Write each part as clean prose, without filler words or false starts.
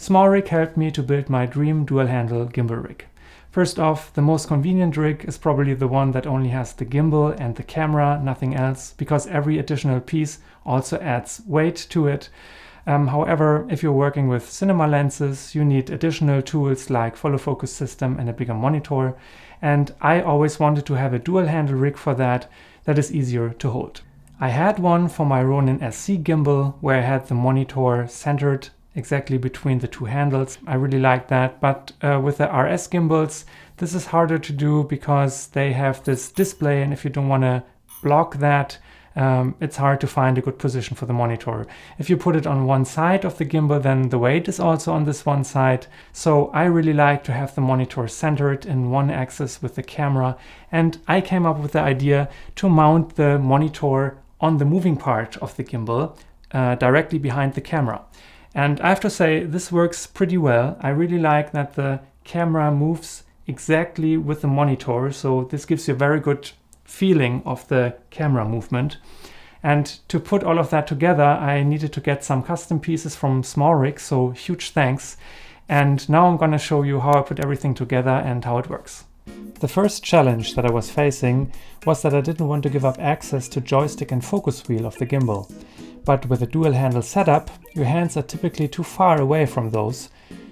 SmallRig helped me to build my dream dual-handle gimbal rig. First off, the most convenient rig is probably the one that only has the gimbal and the camera, nothing else, because every additional piece also adds weight to it. However, if you're working with cinema lenses, you need additional tools like follow focus system and a bigger monitor. And I always wanted to have a dual handle rig for that is easier to hold. I had one for my Ronin SC gimbal where I had the monitor centered exactly between the two handles. I really like that, but with the RS gimbals, this is harder to do because they have this display, and if you don't want to block that, it's hard to find a good position for the monitor. If you put it on one side of the gimbal, then the weight is also on this one side. So I really like to have the monitor centered in one axis with the camera, and I came up with the idea to mount the monitor on the moving part of the gimbal directly behind the camera. And I have to say, this works pretty well. I really like that the camera moves exactly with the monitor, so this gives you a very good feeling of the camera movement. And to put all of that together, I needed to get some custom pieces from SmallRig, so huge thanks. And now I'm gonna show you how I put everything together and how it works. The first challenge that I was facing was that I didn't want to give up access to joystick and focus wheel of the gimbal. But with a dual handle setup, your hands are typically too far away from those.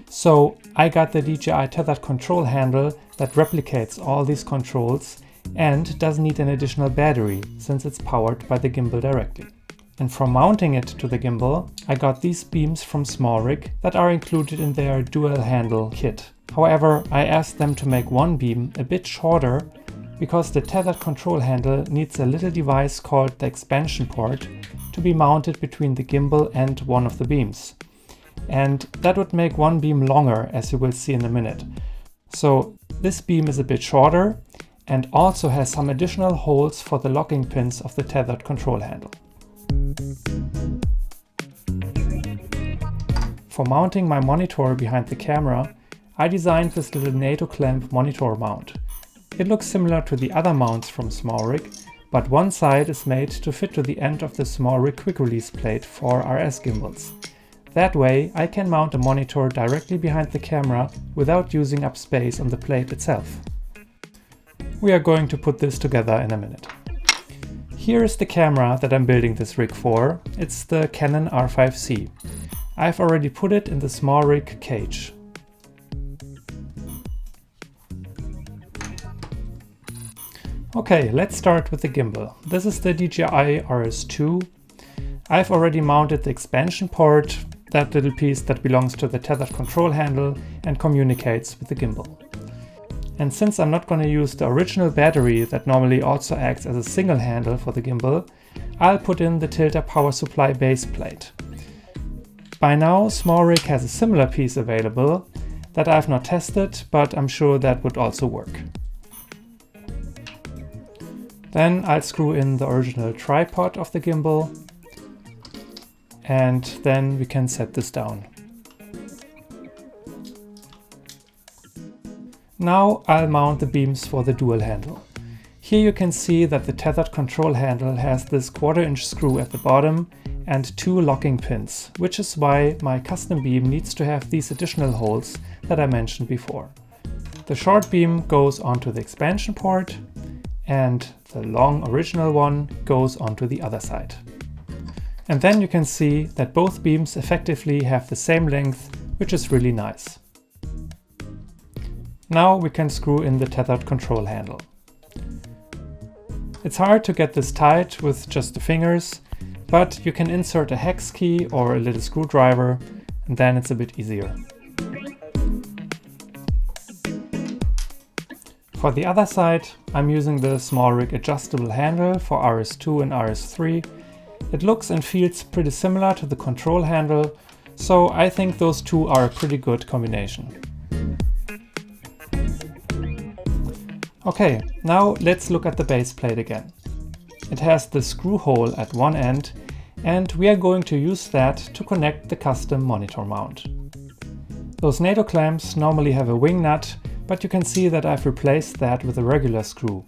So I got the DJI Tethered control handle that replicates all these controls and doesn't need an additional battery since it's powered by the gimbal directly. And for mounting it to the gimbal, I got these beams from SmallRig that are included in their dual handle kit. However, I asked them to make one beam a bit shorter because the tethered control handle needs a little device called the expansion port to be mounted between the gimbal and one of the beams. And that would make one beam longer, as you will see in a minute. So this beam is a bit shorter and also has some additional holes for the locking pins of the tethered control handle. For mounting my monitor behind the camera, I designed this little NATO clamp monitor mount. It looks similar to the other mounts from SmallRig, but one side is made to fit to the end of the SmallRig quick release plate for RS gimbals. That way I can mount a monitor directly behind the camera without using up space on the plate itself. We are going to put this together in a minute. Here is the camera that I'm building this rig for. It's the Canon R5C. I've already put it in the SmallRig Cage. Okay, let's start with the gimbal. This is the DJI RS2. I've already mounted the expansion port, that little piece that belongs to the tethered control handle and communicates with the gimbal. And since I'm not going to use the original battery that normally also acts as a single handle for the gimbal, I'll put in the Tilta power supply base plate. By now SmallRig has a similar piece available that I've not tested, but I'm sure that would also work. Then I'll screw in the original tripod of the gimbal, and then we can set this down. Now I'll mount the beams for the dual handle. Here you can see that the tethered control handle has this 1/4" screw at the bottom and two locking pins, which is why my custom beam needs to have these additional holes that I mentioned before. The short beam goes onto the expansion port, and the long original one goes onto the other side. And then you can see that both beams effectively have the same length, which is really nice. Now we can screw in the tethered control handle. It's hard to get this tight with just the fingers, but you can insert a hex key or a little screwdriver, and then it's a bit easier. For the other side, I'm using the SmallRig adjustable handle for RS2 and RS3. It looks and feels pretty similar to the control handle, so I think those two are a pretty good combination. Okay, now let's look at the base plate again. It has the screw hole at one end, and we are going to use that to connect the custom monitor mount. Those NATO clamps normally have a wing nut, but you can see that I've replaced that with a regular screw.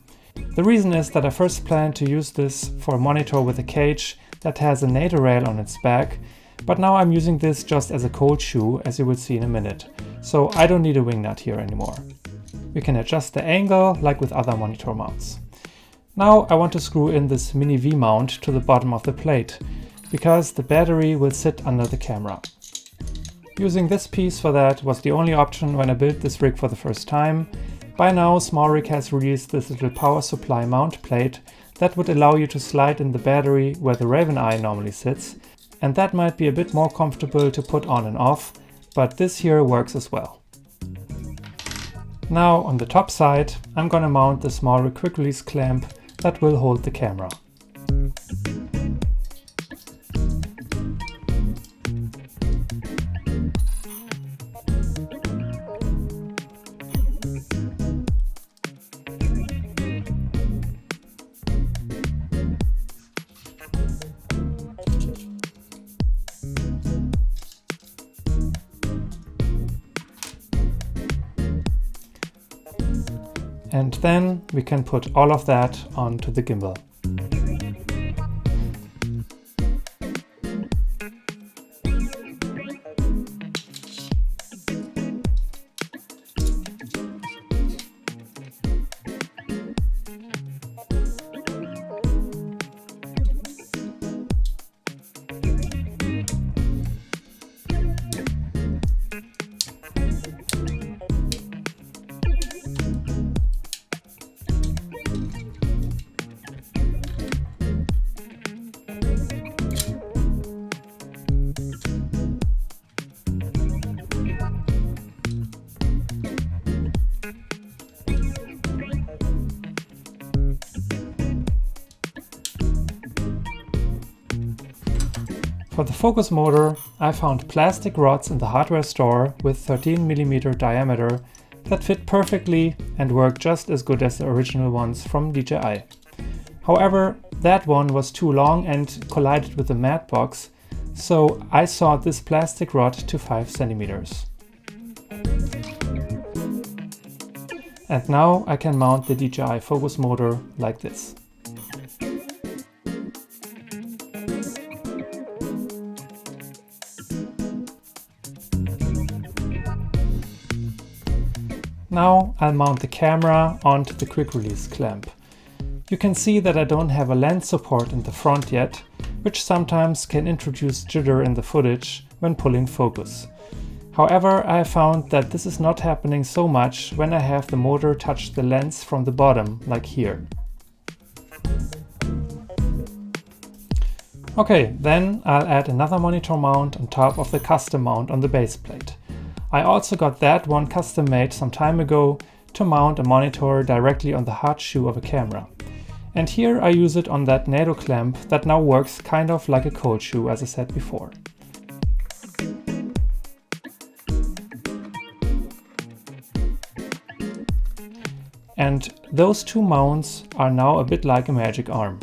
The reason is that I first planned to use this for a monitor with a cage that has a NATO rail on its back, But now I'm using this just as a cold shoe, as you will see in a minute. So I don't need a wing nut here anymore. We can adjust the angle like with other monitor mounts. Now I want to screw in this mini V-mount to the bottom of the plate, because the battery will sit under the camera. Using this piece for that was the only option when I built this rig for the first time. By now SmallRig has released this little power supply mount plate that would allow you to slide in the battery where the Raven eye normally sits, and that might be a bit more comfortable to put on and off, but this here works as well. Now on the top side I'm gonna mount the SmallRig quick release clamp that will hold the camera. And then we can put all of that onto the gimbal. For the focus motor, I found plastic rods in the hardware store with 13mm diameter that fit perfectly and work just as good as the original ones from DJI. However, that one was too long and collided with the mat box, so I sawed this plastic rod to 5 cm. And now I can mount the DJI focus motor like this. Now I'll mount the camera onto the quick release clamp. You can see that I don't have a lens support in the front yet, which sometimes can introduce jitter in the footage when pulling focus. However, I found that this is not happening so much when I have the motor touch the lens from the bottom, like here. Okay, then I'll add another monitor mount on top of the custom mount on the base plate. I also got that one custom made some time ago to mount a monitor directly on the hard shoe of a camera. And here I use it on that NATO clamp that now works kind of like a cold shoe, as I said before. And those two mounts are now a bit like a magic arm.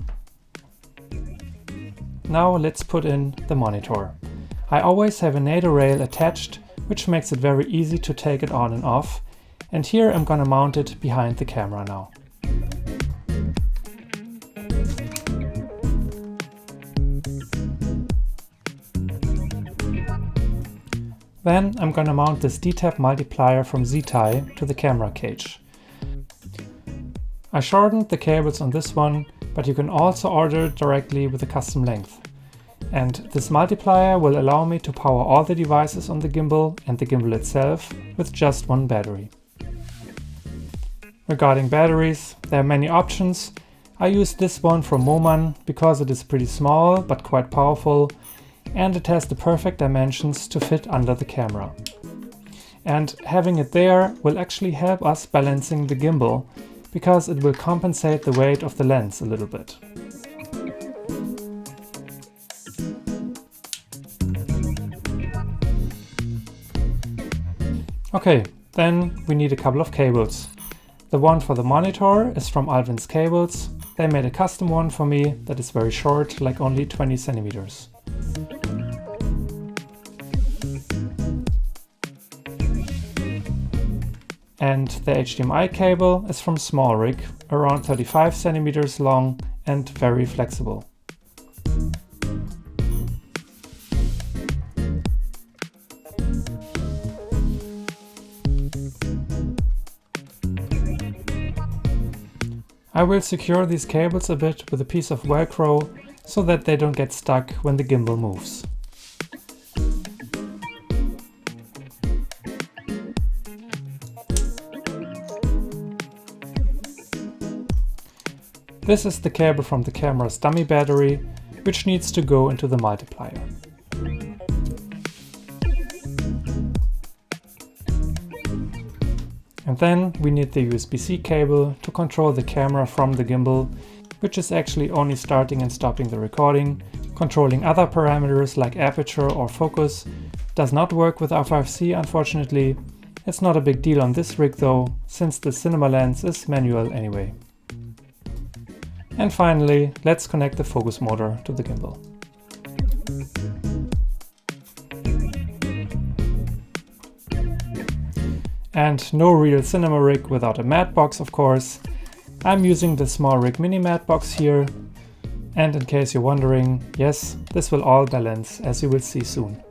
Now let's put in the monitor. I always have a NATO rail attached, which makes it very easy to take it on and off, and here I'm gonna mount it behind the camera now. Then I'm gonna mount this D-Tap multiplier from Z-Tie to the camera cage. I shortened the cables on this one, but you can also order it directly with a custom length. And this multiplier will allow me to power all the devices on the gimbal and the gimbal itself with just one battery. Regarding batteries, there are many options. I used this one from Moman because it is pretty small but quite powerful, and it has the perfect dimensions to fit under the camera. And having it there will actually help us balancing the gimbal, because it will compensate the weight of the lens a little bit. Okay, then we need a couple of cables. The one for the monitor is from Alvin's Cables. They made a custom one for me that is very short, like only 20 centimeters. And the HDMI cable is from SmallRig, around 35 centimeters long and very flexible. I will secure these cables a bit with a piece of Velcro so that they don't get stuck when the gimbal moves. This is the cable from the camera's dummy battery, which needs to go into the multiplier. And then we need the USB-C cable to control the camera from the gimbal, which is actually only starting and stopping the recording. Controlling other parameters like aperture or focus does not work with R5C, unfortunately. It's not a big deal on this rig though, since the cinema lens is manual anyway. And finally, let's connect the focus motor to the gimbal. And no real cinema rig without a mat box, of course. I'm using the SmallRig mini mat box here. And in case you're wondering, yes, this will all balance, as you will see soon.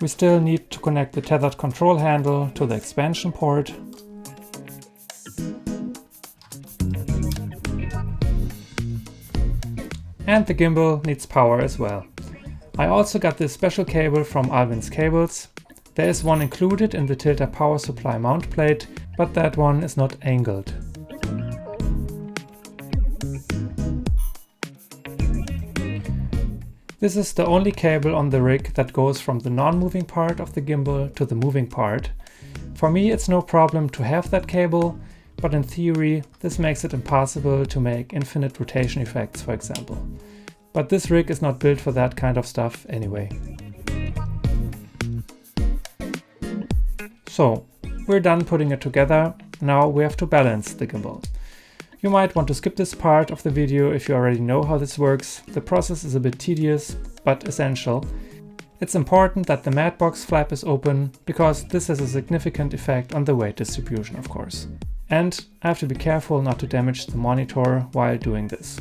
We still need to connect the tethered control handle to the expansion port. And the gimbal needs power as well. I also got this special cable from Alvin's Cables. There is one included in the Tilta power supply mount plate, but that one is not angled. This is the only cable on the rig that goes from the non-moving part of the gimbal to the moving part. For me, it's no problem to have that cable, but in theory, this makes it impossible to make infinite rotation effects, for example. But this rig is not built for that kind of stuff anyway. So, we're done putting it together. Now we have to balance the gimbal. You might want to skip this part of the video if you already know how this works. The process is a bit tedious, but essential. It's important that the mat box flap is open, because this has a significant effect on the weight distribution, of course. And I have to be careful not to damage the monitor while doing this.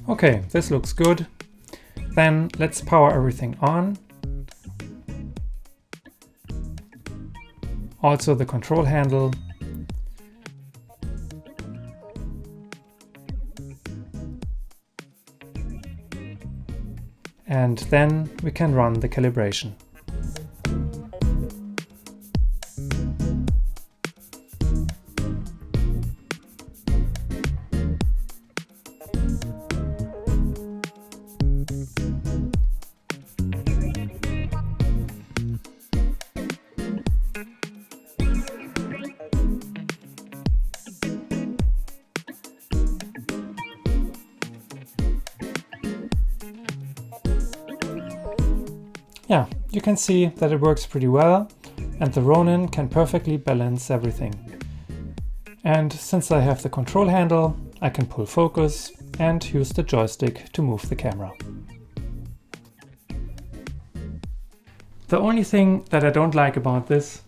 Okay, this looks good. Then let's power everything on. Also the control handle. And then we can run the calibration. Yeah, you can see that it works pretty well, and the Ronin can perfectly balance everything. And since I have the control handle, I can pull focus and use the joystick to move the camera. The only thing that I don't like about this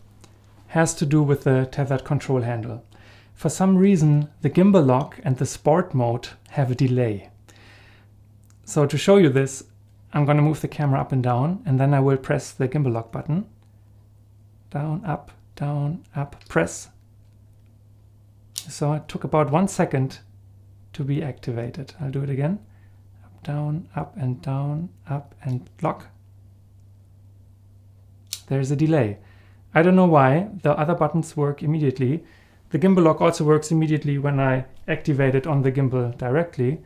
has to do with the tethered control handle. For some reason, the gimbal lock and the sport mode have a delay. So to show you this, I'm going to move the camera up and down, and then I will press the gimbal lock button. Down, up, press. So it took about 1 second to be activated. I'll do it again. Up, and lock. There's a delay. I don't know why. The other buttons work immediately. The gimbal lock also works immediately when I activate it on the gimbal directly.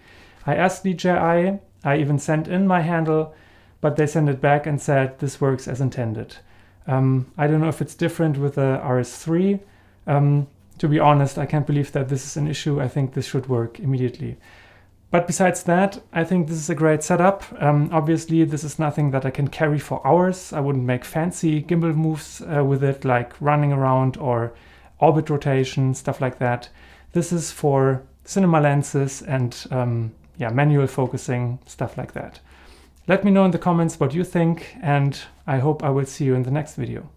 I asked DJI, I even sent in my handle, but they sent it back and said this works as intended. I don't know if it's different with the RS3. To be honest, I can't believe that this is an issue. I think this should work immediately. But besides that, I think this is a great setup. Obviously, this is nothing that I can carry for hours. I wouldn't make fancy gimbal moves with it, like running around or orbit rotation, stuff like that. This is for cinema lenses and manual focusing, stuff like that. Let me know in the comments what you think, and I hope I will see you in the next video.